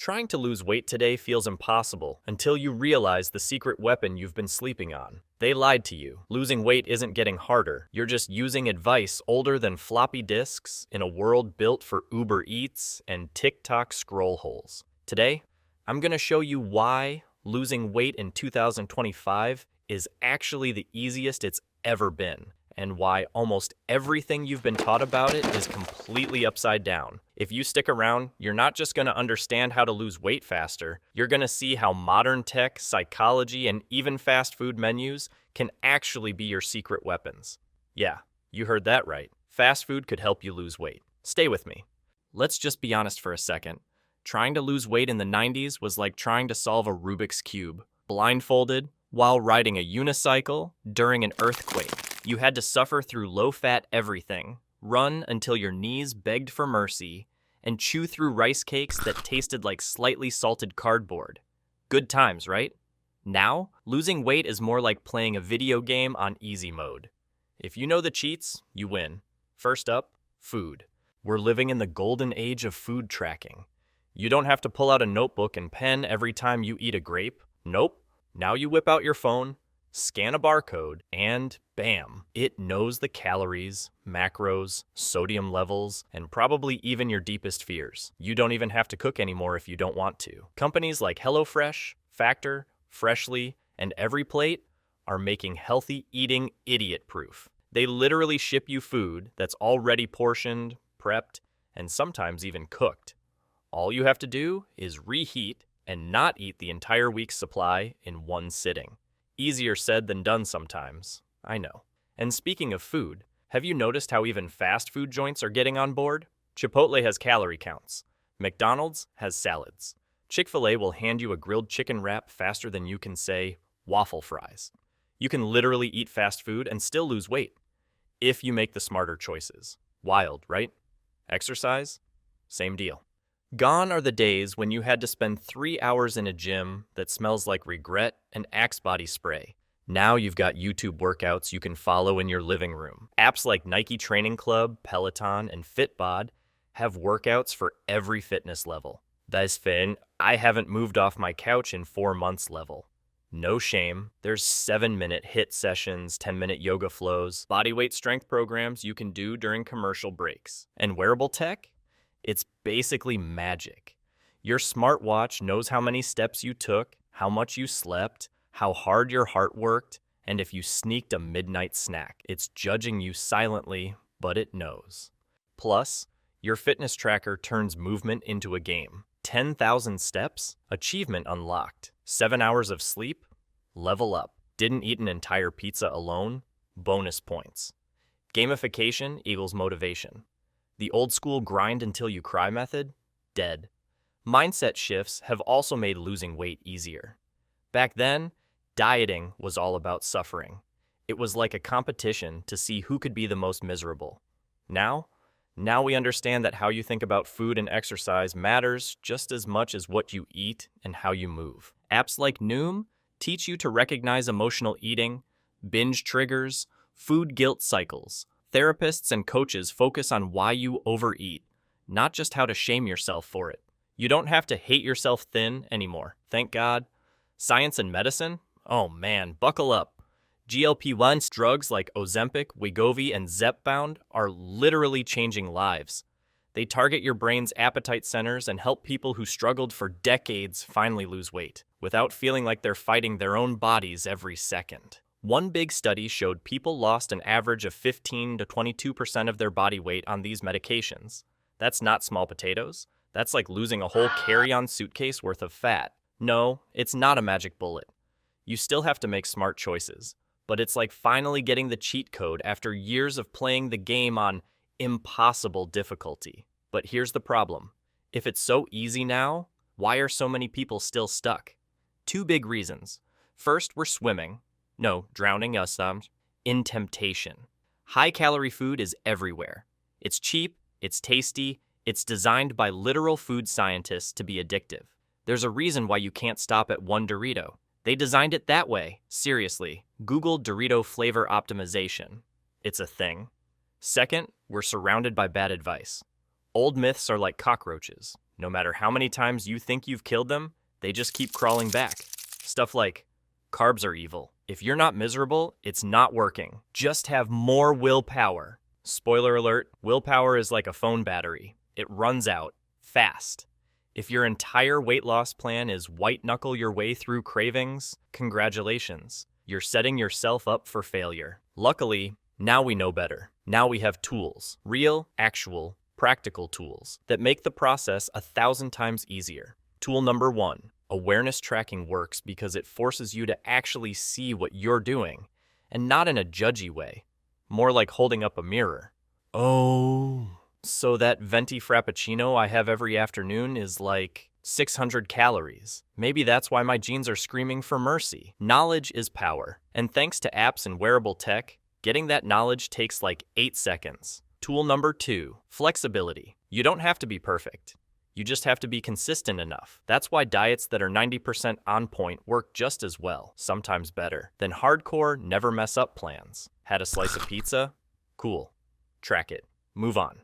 Trying to lose weight today feels impossible until you realize the secret weapon you've been sleeping on. They lied to you. Losing weight isn't getting harder. You're just using advice older than floppy disks in a world built for Uber Eats and TikTok scroll holes. Today, I'm going to show you why losing weight in 2025 is actually the easiest it's ever been, and why almost everything you've been taught about it is completely upside down. If you stick around, you're not just going to understand how to lose weight faster, you're going to see how modern tech, psychology, and even fast food menus can actually be your secret weapons. Yeah, you heard that right. Fast food could help you lose weight. Stay with me. Let's just be honest for a second. Trying to lose weight in the 90s was like trying to solve a Rubik's Cube, blindfolded, while riding a unicycle during an earthquake. You had to suffer through low-fat everything, run until your knees begged for mercy, and chew through rice cakes that tasted like slightly salted cardboard. Good times, right? Now, losing weight is more like playing a video game on easy mode. If you know the cheats, you win. First up, food. We're living in the golden age of food tracking. You don't have to pull out a notebook and pen every time you eat a grape. Nope. Now you whip out your phone, scan a barcode, and bam, it knows the calories, macros, sodium levels, and probably even your deepest fears. You don't even have to cook anymore if you don't want to. Companies like HelloFresh, Factor, Freshly, and EveryPlate are making healthy eating idiot-proof. They literally ship you food that's already portioned, prepped, and sometimes even cooked. All you have to do is reheat and not eat the entire week's supply in one sitting. Easier said than done sometimes, I know. And speaking of food, have you noticed how even fast food joints are getting on board? Chipotle has calorie counts. McDonald's has salads. Chick-fil-A will hand you a grilled chicken wrap faster than you can say waffle fries. You can literally eat fast food and still lose weight, if you make the smarter choices. Wild, right? Exercise? Same deal. Gone are the days when you had to spend 3 hours in a gym that smells like regret and Axe body spray. Now you've got YouTube workouts you can follow in your living room. Apps like Nike Training Club, Peloton, and Fitbod have workouts for every fitness level. That's fin, I haven't moved off my couch in 4 months level. No shame, there's 7-minute HIIT sessions, 10-minute yoga flows, bodyweight strength programs you can do during commercial breaks. And wearable tech? It's basically magic. Your smartwatch knows how many steps you took, how much you slept, how hard your heart worked, and if you sneaked a midnight snack. It's judging you silently, but it knows. Plus, your fitness tracker turns movement into a game. 10,000 steps? Achievement unlocked. 7 hours of sleep? Level up. Didn't eat an entire pizza alone? Bonus points. Gamification equals motivation. The old school grind until you cry method? Dead. Mindset shifts have also made losing weight easier. Back then, dieting was all about suffering. It was like a competition to see who could be the most miserable. Now we understand that how you think about food and exercise matters just as much as what you eat and how you move. Apps like Noom teach you to recognize emotional eating, binge triggers, food guilt cycles. Therapists and coaches focus on why you overeat, not just how to shame yourself for it. You don't have to hate yourself thin anymore, thank God. Science and medicine? Oh man, buckle up. GLP-1 drugs like Ozempic, Wegovy, and Zepbound are literally changing lives. They target your brain's appetite centers and help people who struggled for decades finally lose weight, without feeling like they're fighting their own bodies every second. One big study showed people lost an average of 15 to 22% of their body weight on these medications. That's not small potatoes. That's like losing a whole carry-on suitcase worth of fat. No, it's not a magic bullet. You still have to make smart choices. But it's like finally getting the cheat code after years of playing the game on impossible difficulty. But here's the problem. If it's so easy now, why are so many people still stuck? 2 big reasons. First, we're drowning us in temptation. High-calorie food is everywhere. It's cheap, it's tasty, it's designed by literal food scientists to be addictive. There's a reason why you can't stop at one Dorito. They designed it that way. Seriously, Google Dorito flavor optimization. It's a thing. Second, we're surrounded by bad advice. Old myths are like cockroaches. No matter how many times you think you've killed them, they just keep crawling back. Stuff like, carbs are evil. If you're not miserable, it's not working. Just have more willpower. Spoiler alert, willpower is like a phone battery. It runs out fast. If your entire weight loss plan is white-knuckle your way through cravings, congratulations. You're setting yourself up for failure. Luckily, now we know better. Now we have tools, real, actual, practical tools that make the process 1,000 times easier. Tool number 1, awareness tracking works because it forces you to actually see what you're doing, and not in a judgy way, more like holding up a mirror. Oh. So that venti frappuccino I have every afternoon is like 600 calories. Maybe that's why my genes are screaming for mercy. Knowledge is power. And thanks to apps and wearable tech, getting that knowledge takes like 8 seconds. Tool number 2, flexibility. You don't have to be perfect. You just have to be consistent enough. That's why diets that are 90% on point work just as well, sometimes better, than hardcore never mess up plans. Had a slice of pizza? Cool. Track it. Move on.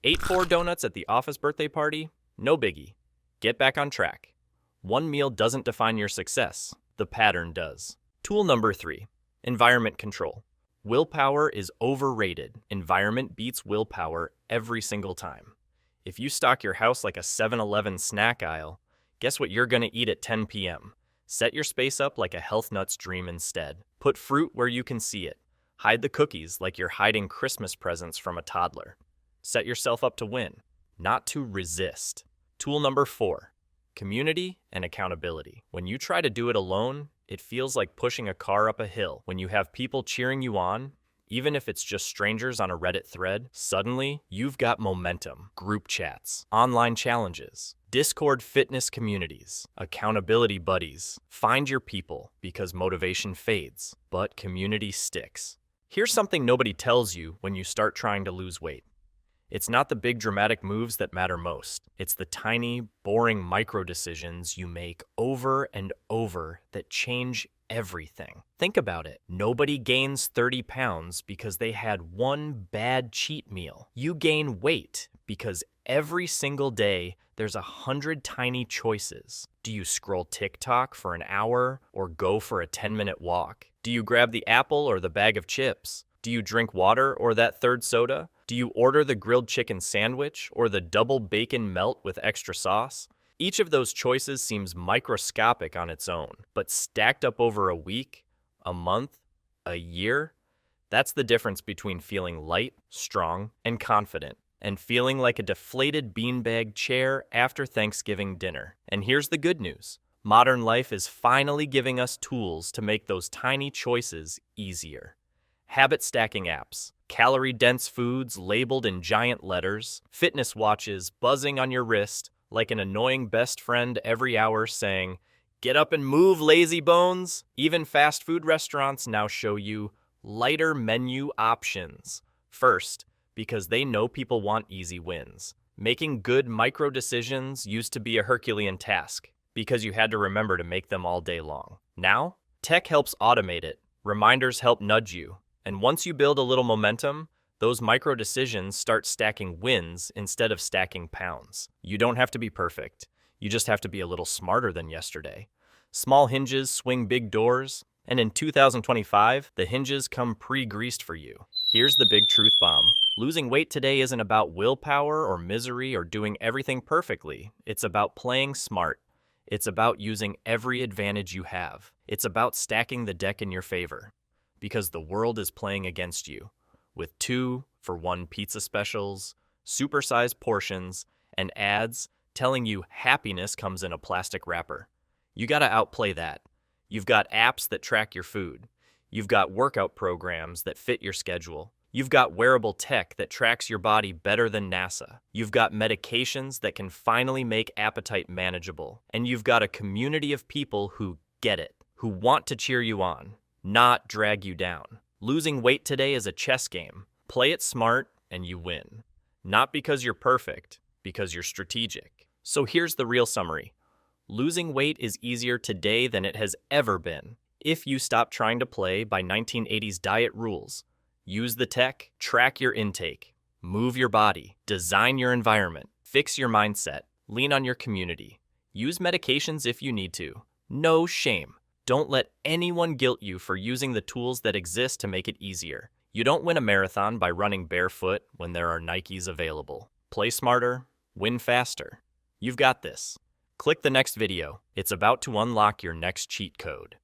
Ate 4 donuts at the office birthday party? No biggie. Get back on track. One meal doesn't define your success. The pattern does. Tool number 3, environment control. Willpower is overrated. Environment beats willpower every single time. If you stock your house like a 7-Eleven snack aisle, guess what you're gonna eat at 10 p.m.? Set your space up like a health nut's dream instead. Put fruit where you can see it. Hide the cookies like you're hiding Christmas presents from a toddler. Set yourself up to win, not to resist. Tool number 4, community and accountability. When you try to do it alone, it feels like pushing a car up a hill. When you have people cheering you on, even if it's just strangers on a Reddit thread, suddenly you've got momentum. Group chats, online challenges, Discord fitness communities, accountability buddies. Find your people because motivation fades, but community sticks. Here's something nobody tells you when you start trying to lose weight. It's not the big dramatic moves that matter most. It's the tiny, boring micro decisions you make over and over that change everything. Think about it. Nobody gains 30 pounds because they had one bad cheat meal. You gain weight because every single day there's 100 tiny choices. Do you scroll TikTok for an hour or go for a 10-minute walk? Do you grab the apple or the bag of chips? Do you drink water or that third soda? Do you order the grilled chicken sandwich or the double bacon melt with extra sauce? Each of those choices seems microscopic on its own, but stacked up over a week, a month, a year, that's the difference between feeling light, strong, and confident, and feeling like a deflated beanbag chair after Thanksgiving dinner. And here's the good news. Modern life is finally giving us tools to make those tiny choices easier. Habit stacking apps, calorie-dense foods labeled in giant letters, fitness watches buzzing on your wrist like an annoying best friend every hour saying, "Get up and move, lazy bones." Even fast food restaurants now show you lighter menu options. First, because they know people want easy wins. Making good micro decisions used to be a Herculean task because you had to remember to make them all day long. Now, tech helps automate it. Reminders help nudge you. And once you build a little momentum, those micro decisions start stacking wins instead of stacking pounds. You don't have to be perfect. You just have to be a little smarter than yesterday. Small hinges swing big doors, and in 2025, the hinges come pre-greased for you. Here's the big truth bomb. Losing weight today isn't about willpower or misery or doing everything perfectly. It's about playing smart. It's about using every advantage you have. It's about stacking the deck in your favor. Because the world is playing against you, with 2-for-1 pizza specials, supersized portions, and ads telling you happiness comes in a plastic wrapper. You gotta outplay that. You've got apps that track your food. You've got workout programs that fit your schedule. You've got wearable tech that tracks your body better than NASA. You've got medications that can finally make appetite manageable. And you've got a community of people who get it, who want to cheer you on, not drag you down. Losing weight today is a chess game. Play it smart and you win. Not because you're perfect, because you're strategic. So here's the real summary. Losing weight is easier today than it has ever been. If you stop trying to play by 1980s diet rules, use the tech, track your intake, move your body, design your environment, fix your mindset, Lean on your community. Use medications if you need to. No shame. Don't let anyone guilt you for using the tools that exist to make it easier. You don't win a marathon by running barefoot when there are Nikes available. Play smarter, win faster. You've got this. Click the next video. It's about to unlock your next cheat code.